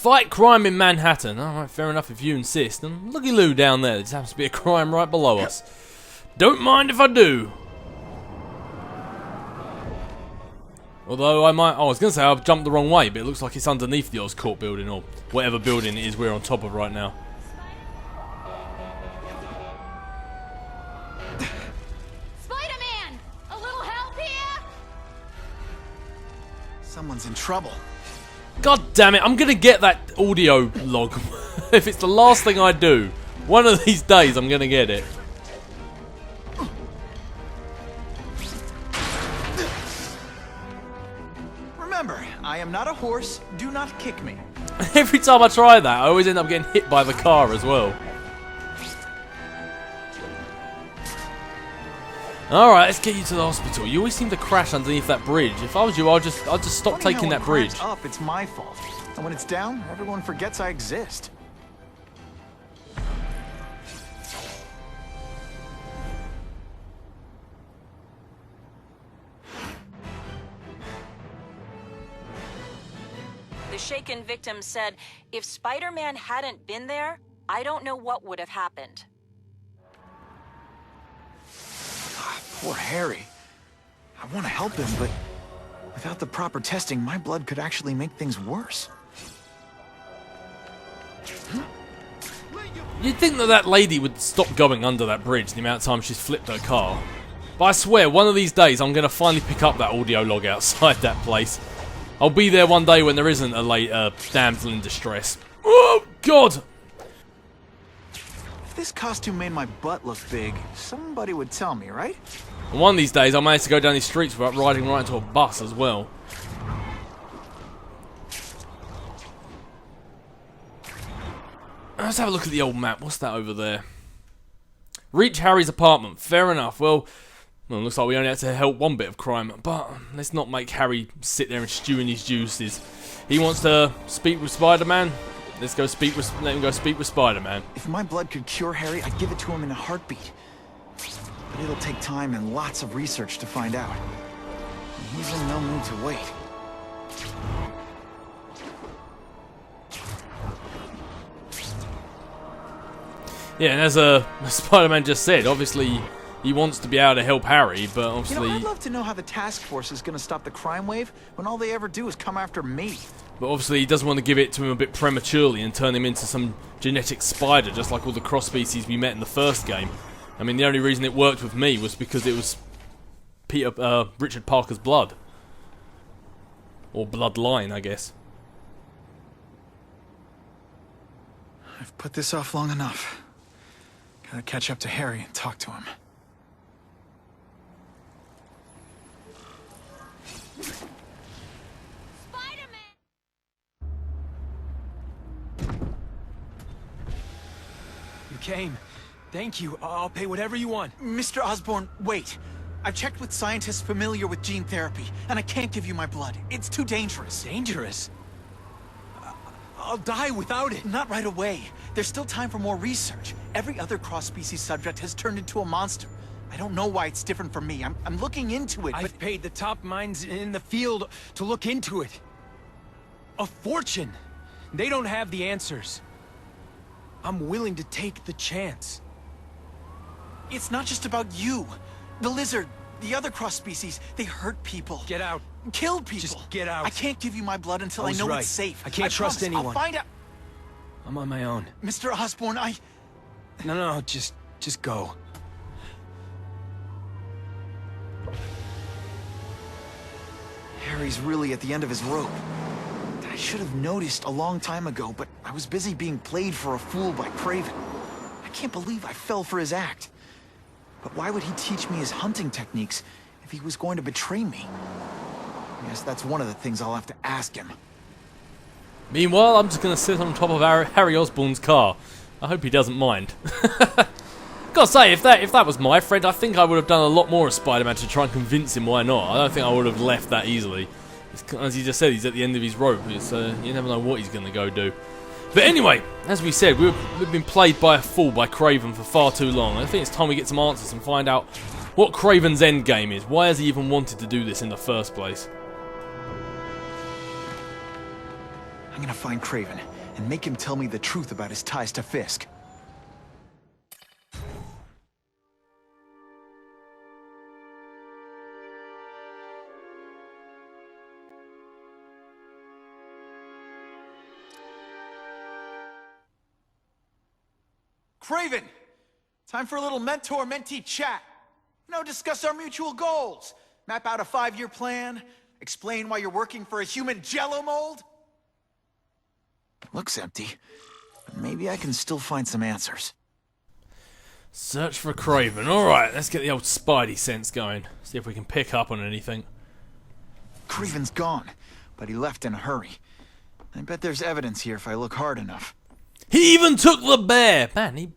Fight crime in Manhattan. Alright, fair enough if you insist. And looky-loo down there. There just happens to be a crime right below us. Don't mind if I do. Although I was going to say I've jumped the wrong way, but it looks like it's underneath the Oscorp building, or whatever building it is we're on top of right now. Spider-Man! A little help here? Someone's in trouble. God damn it, I'm going to get that audio log. If it's the last thing I do, one of these days I'm going to get it. Remember, I am not a horse. Do not kick me. Every time I try that, I always end up getting hit by the car as well. Alright, let's get you to the hospital. You always seem to crash underneath that bridge. If I was you, I'd just stop taking that bridge. Up, it's my fault. And when it's down, everyone forgets I exist. The shaken victim said, if Spider-Man hadn't been there, I don't know what would have happened. Poor Harry. I want to help him, but without the proper testing, my blood could actually make things worse. You'd think that lady would stop going under that bridge the amount of time she's flipped her car. But I swear, one of these days I'm going to finally pick up that audio log outside that place. I'll be there one day when there isn't a damsel in distress. Oh, God! If this costume made my butt look big, somebody would tell me, right? And one of these days I'll manage to go down these streets without riding right into a bus as well. Let's have a look at the old map. What's that over there? Reach Harry's apartment. Fair enough. Well, looks like we only had to help one bit of crime. But let's not make Harry sit there and stew in his juices. He wants to speak with Spider-Man. Let's go speak with. Let him go speak with Spider-Man. If my blood could cure Harry, I'd give it to him in a heartbeat. But it'll take time and lots of research to find out. And he's in no mood to wait. Yeah, and as Spider-Man just said, obviously he wants to be able to help Harry, but obviously... I'd love to know how the task force is going to stop the crime wave when all they ever do is come after me. But obviously he doesn't want to give it to him a bit prematurely and turn him into some genetic spider, just like all the cross species we met in the first game. I mean, the only reason it worked with me was because it was Richard Parker's blood. Or bloodline, I guess. I've put this off long enough. Gotta catch up to Harry and talk to him. Spider-Man! You came. Thank you. I'll pay whatever you want. Mr. Osborn, wait. I've checked with scientists familiar with gene therapy, and I can't give you my blood. It's too dangerous. Dangerous? I'll die without it. Not right away. There's still time for more research. Every other cross-species subject has turned into a monster. I don't know why it's different from me. I'm looking into it, I've paid the top minds in the field to look into it. A fortune. They don't have the answers. I'm willing to take the chance. It's not just about you. The lizard, the other cross-species, they hurt people. Get out. Kill people. Just get out. I can't give you my blood until I know right. it's safe. I can't trust promise. anyone. I'll find out. I'm on my own. Mr. Osborn, No, just go. Harry's really at the end of his rope. I should have noticed a long time ago, but I was busy being played for a fool by Kraven. I can't believe I fell for his act. But why would he teach me his hunting techniques if he was going to betray me? I guess that's one of the things I'll have to ask him. Meanwhile, I'm just going to sit on top of Harry Osborn's car. I hope he doesn't mind. Gotta say, if that was my friend, I think I would have done a lot more as Spider-Man to try and convince him why not. I don't think I would have left that easily. As he just said, he's at the end of his rope. You never know what he's going to go do. But anyway, as we said, we've been played by a fool by Kraven for far too long. I think it's time we get some answers and find out what Kraven's end game is. Why has he even wanted to do this in the first place? I'm gonna find Kraven and make him tell me the truth about his ties to Fisk. Kraven! Time for a little mentor-mentee chat. Discuss our mutual goals. Map out a 5-year plan. Explain why you're working for a human jello mold. Looks empty, but maybe I can still find some answers. Search for Kraven. Alright, let's get the old spidey sense going. See if we can pick up on anything. Kraven's gone, but he left in a hurry. I bet there's evidence here if I look hard enough. He even took the bear! Man,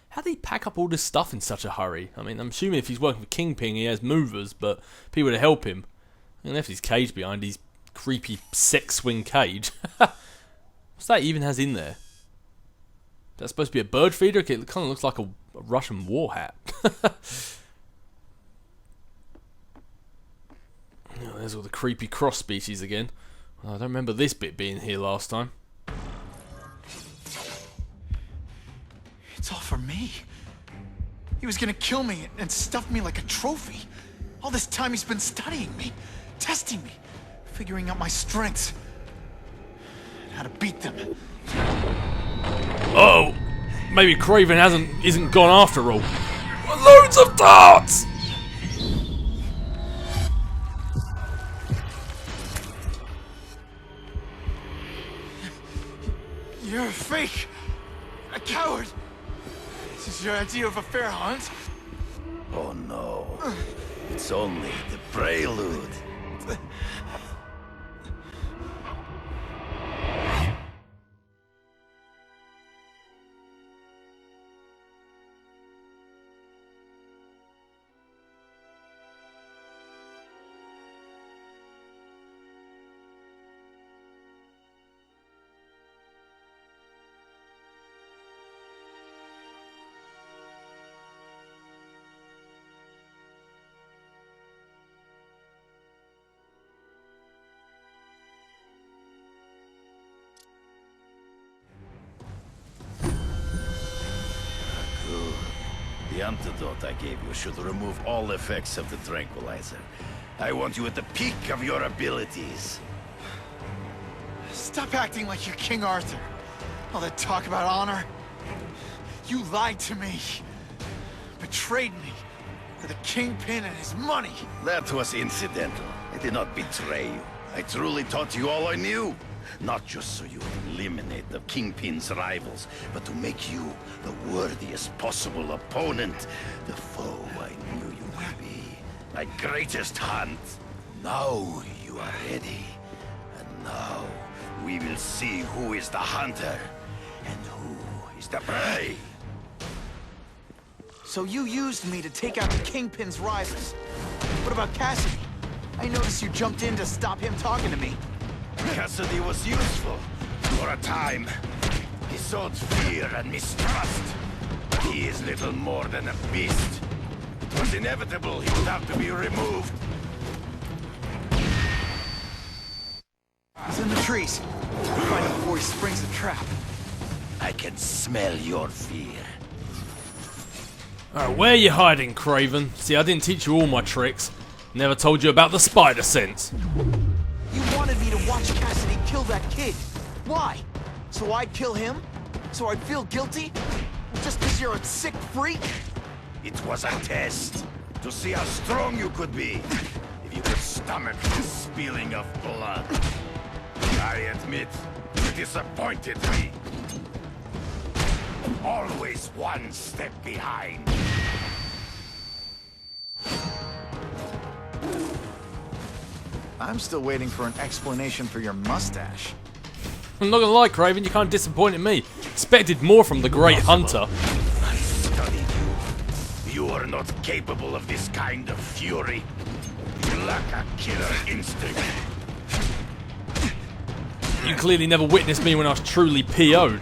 how did he pack up all this stuff in such a hurry? I mean, I'm assuming if he's working for Kingpin, he has movers, but people to help him. He left his cage behind, his creepy sex swing cage. What's that even has in there? That's supposed to be a bird feeder? It kind of looks like a Russian war hat. Oh, there's all the creepy cross species again. Well, I don't remember this bit being here last time. It's all for me. He was gonna kill me and stuff me like a trophy. All this time he's been studying me, testing me, figuring out my strengths, and how to beat them. Oh, maybe Kraven isn't gone after all. Loads of darts! You're a fake, a coward. This is your idea of a fair hunt? Oh no, it's only the prelude. The antidote I gave you should remove all effects of the tranquilizer. I want you at the peak of your abilities. Stop acting like you're King Arthur. All that talk about honor. You lied to me. Betrayed me. For the Kingpin and his money. That was incidental. I did not betray you. I truly taught you all I knew. Not just so you would eliminate the Kingpin's rivals, but to make you the worthiest possible opponent. The foe I knew you would be. My greatest hunt. Now you are ready. And now we will see who is the hunter and who is the prey. So you used me to take out the Kingpin's rivals. What about Cassidy? I noticed you jumped in to stop him talking to me. Cassidy was useful for a time. He sowed fear and mistrust. He is little more than a beast. It was inevitable he would have to be removed. He's in the trees. Find him before he springs the trap. I can smell your fear. Alright, where are you hiding, Kraven? See, I didn't teach you all my tricks. Never told you about the spider sense. You wanted me to watch Cassidy kill that kid. Why? So I'd kill him? So I'd feel guilty? Just because you're a sick freak? It was a test to see how strong you could be. If you could stomach the spilling of blood. I admit, you disappointed me. Always one step behind. I'm still waiting for an explanation for your mustache. I'm not gonna lie, Kraven, you kind of disappointed me. Expected more from the Great Hunter. I studied you. You are not capable of this kind of fury. You lack a killer instinct. You clearly never witnessed me when I was truly PO'd.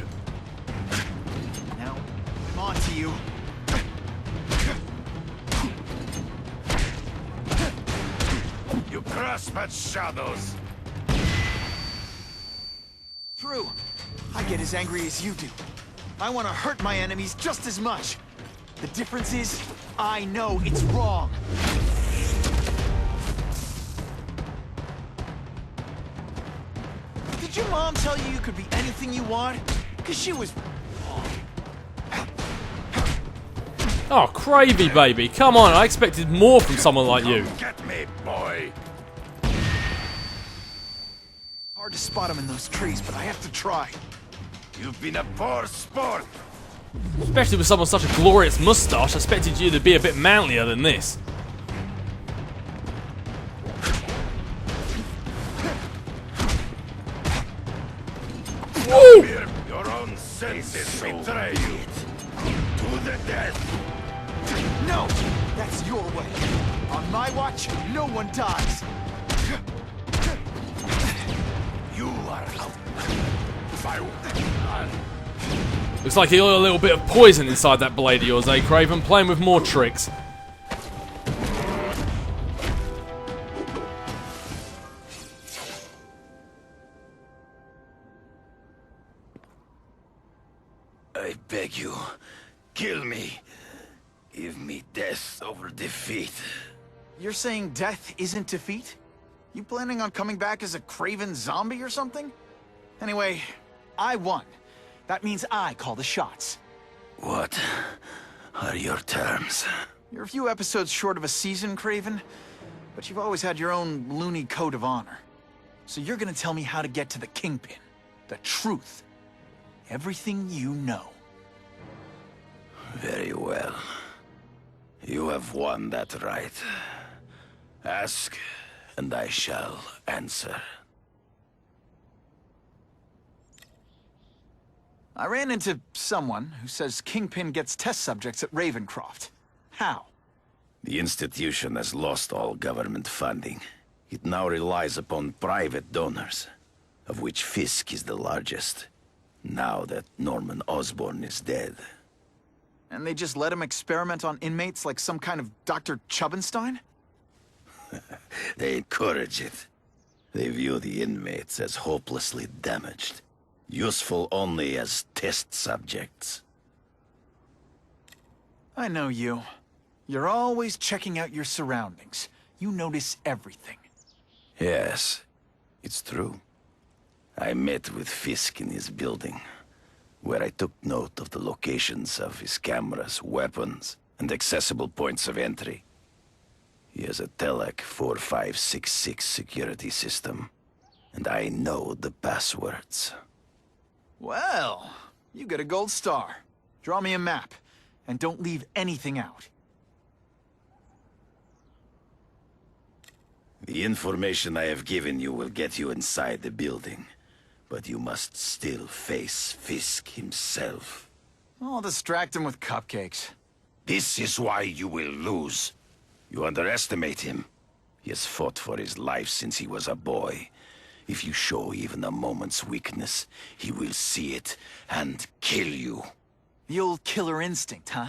Now, I'm on to you. You grasp at shadows. true. I get as angry as you do. I want to hurt my enemies just as much. The difference is, I know it's wrong. Did your mom tell you you could be anything you want? Because she was... Oh, Cravey, baby. Come on, I expected more from someone like you. Get me, boy. Hard to spot him in those trees, but I have to try. You've been a poor sport. Especially with someone such a glorious moustache, I expected you to be a bit manlier than this. Woo! Your own senses betray you. To the death. No! That's your way. On my watch, no one dies. You are out. Looks like you got a little bit of poison inside that blade of yours, eh, Kraven? Playing with more tricks. I beg you, kill me. Give me death over defeat. You're saying death isn't defeat? You planning on coming back as a Kraven zombie or something? Anyway, I won. That means I call the shots. What are your terms? You're a few episodes short of a season, Kraven, but you've always had your own loony code of honor. So you're gonna tell me how to get to the Kingpin. The truth. Everything you know. Very well. You have won that right. Ask, and I shall answer. I ran into someone who says Kingpin gets test subjects at Ravencroft. How? The institution has lost all government funding. It now relies upon private donors, of which Fisk is the largest, now that Norman Osborn is dead. And they just let him experiment on inmates like some kind of Dr. Chubbenstein? They encourage it. They view the inmates as hopelessly damaged, useful only as test subjects. I know you. You're always checking out your surroundings. You notice everything. Yes, it's true. I met with Fisk in his building, where I took note of the locations of his cameras, weapons, and accessible points of entry. He has a Telec 4566 security system, and I know the passwords. Well, you get a gold star. Draw me a map, and don't leave anything out. The information I have given you will get you inside the building, but you must still face Fisk himself. I'll distract him with cupcakes. This is why you will lose. You underestimate him. He has fought for his life since he was a boy. If you show even a moment's weakness, he will see it and kill you. The old killer instinct, huh?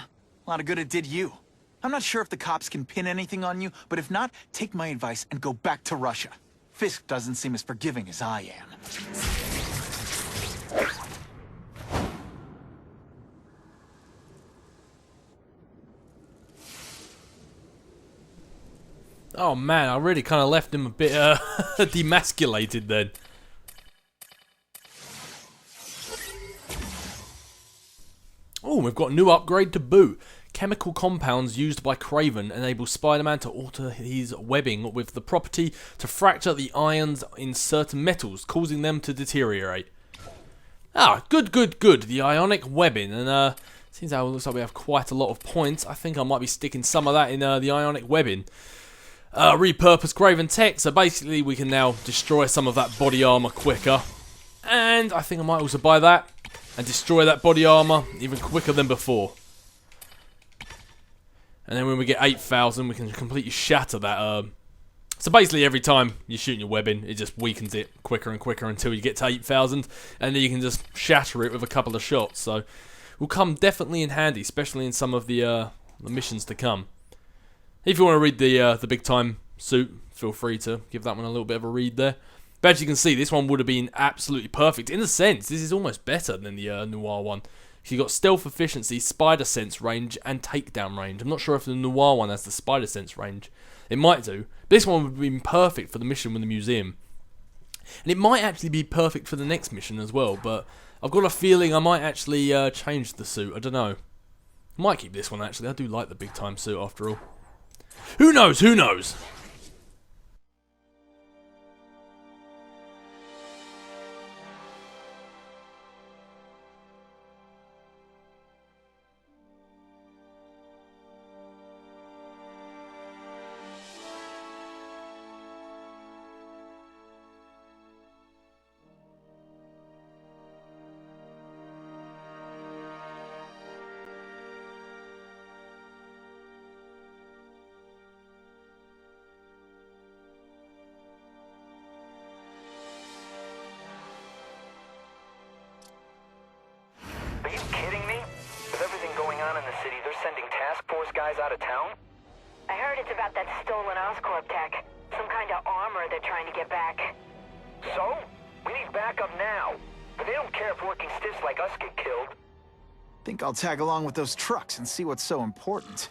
A lot of good it did you. I'm not sure if the cops can pin anything on you, but if not, take my advice and go back to Russia. Fisk doesn't seem as forgiving as I am. Oh man, I really kind of left him a bit demasculated then. Oh, we've got a new upgrade to boot. Chemical compounds used by Kraven enable Spider-Man to alter his webbing with the property to fracture the ions in certain metals, causing them to deteriorate. Ah, good. The ionic webbing, and seems how it looks like we have quite a lot of points. I think I might be sticking some of that in the ionic webbing. Repurpose Kraven tech, so basically we can now destroy some of that body armor quicker. And I think I might also buy that and destroy that body armor even quicker than before. And then when we get 8,000, we can completely shatter that. So basically every time you're shooting your webbing, it just weakens it quicker and quicker until you get to 8,000. And then you can just shatter it with a couple of shots. So will come definitely in handy, especially in some of the missions to come. If you want to read the big time suit, feel free to give that one a little bit of a read there. But as you can see, this one would have been absolutely perfect. In a sense, this is almost better than the Noir one. You've got stealth efficiency, spider sense range, and takedown range. I'm not sure if the Noir one has the spider sense range. It might do. This one would have been perfect for the mission with the museum. And it might actually be perfect for the next mission as well, but I've got a feeling I might actually change the suit. I don't know. I might keep this one, actually. I do like the big time suit, after all. Who knows? Who knows? Are you kidding me? With everything going on in the city, they're sending task force guys out of town? I heard it's about that stolen Oscorp tech. Some kind of armor they're trying to get back. So? We need backup now. But they don't care if working stiffs like us get killed. Think I'll tag along with those trucks and see what's so important.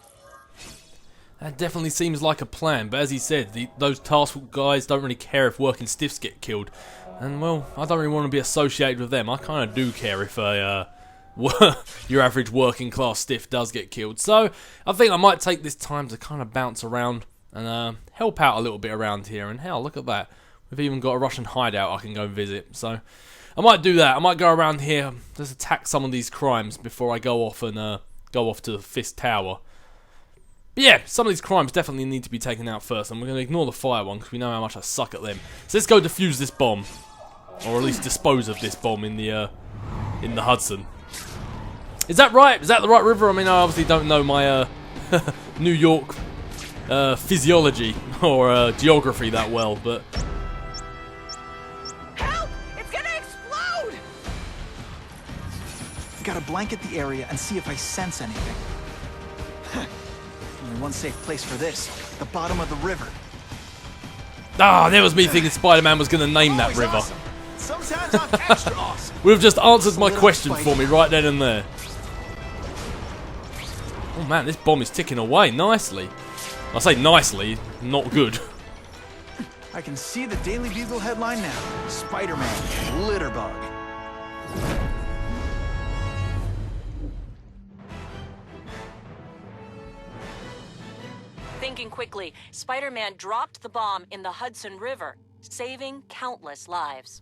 That definitely seems like a plan, but as he said, those task force guys don't really care if working stiffs get killed. And, well, I don't really want to be associated with them. I kind of do care if your average working class stiff does get killed. So, I think I might take this time to kind of bounce around and help out a little bit around here. And hell, look at that. We've even got a Russian hideout I can go visit. So, I might do that. I might go around here, just attack some of these crimes before I go off and go off to the Fist Tower. But yeah, some of these crimes definitely need to be taken out first, and we're going to ignore the fire one because we know how much I suck at them. So let's go defuse this bomb, or at least dispose of this bomb in the Hudson. Is that right? Is that the right river? I mean, I obviously don't know my New York physiology or geography that well, but Help! It's gonna explode! I gotta blanket the area and see if I sense anything. Only one safe place for this, the bottom of the river. ah, there was me thinking Spider-Man was going to name that river. Awesome. Sometimes I'm extra awesome. Would have just answered my question for me right then and there. Oh man, this bomb is ticking away nicely. I say nicely, not good. I can see the Daily Bugle headline now. Spider-Man, Litterbug. Thinking quickly, Spider-Man dropped the bomb in the Hudson River, saving countless lives.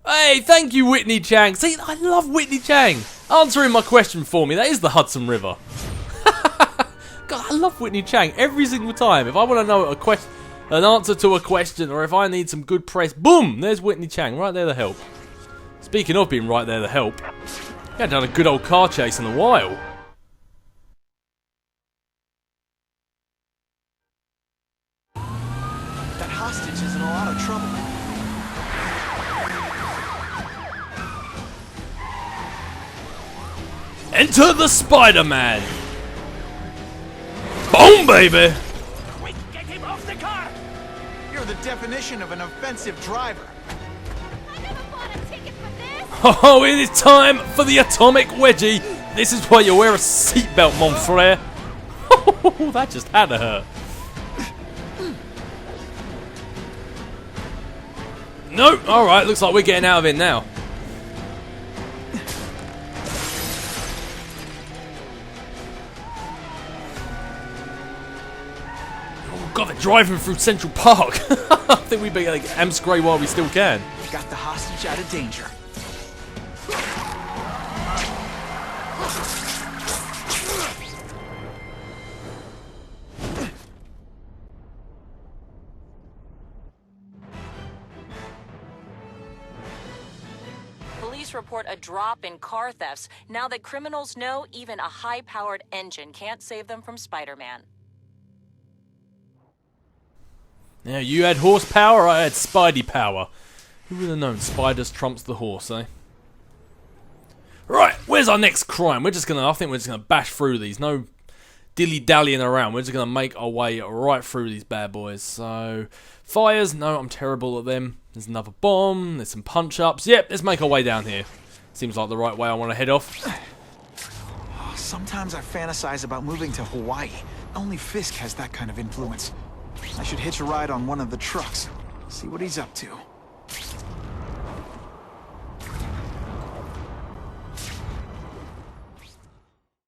Hey, thank you, Whitney Chang. See, I love Whitney Chang answering my question for me. That is the Hudson River. God, I love Whitney Chang every single time. If I want to know an answer to a question, or if I need some good press, boom, there's Whitney Chang right there to help. Speaking of being right there to help, you haven't done a good old car chase in a while. That hostage is in a lot of trouble. Enter the Spider-Man. Boom, baby. Quick, get him off the car! You're the definition of an offensive driver. I never bought a ticket for this! Oh, it is time for the atomic wedgie. This is why you wear a seatbelt, mon frere. Oh, that just had to hurt. No, alright, looks like we're getting out of it now. Oh god, they're driving through Central Park. I think we better get Amscray while we still can. Got the hostage out of danger. Police report a drop in car thefts now that criminals know even a high-powered engine can't save them from Spider-Man. Now, you had horsepower, I had Spidey power. Who would have known spiders trumps the horse, eh? Right, where's our next crime? I think we're just gonna bash through these. No dilly-dallying around. We're just going to make our way right through these bad boys. So, fires. No, I'm terrible at them. There's another bomb. There's some punch-ups. Yep, let's make our way down here. Seems like the right way I want to head off. Sometimes I fantasize about moving to Hawaii. Only Fisk has that kind of influence. I should hitch a ride on one of the trucks. See what he's up to.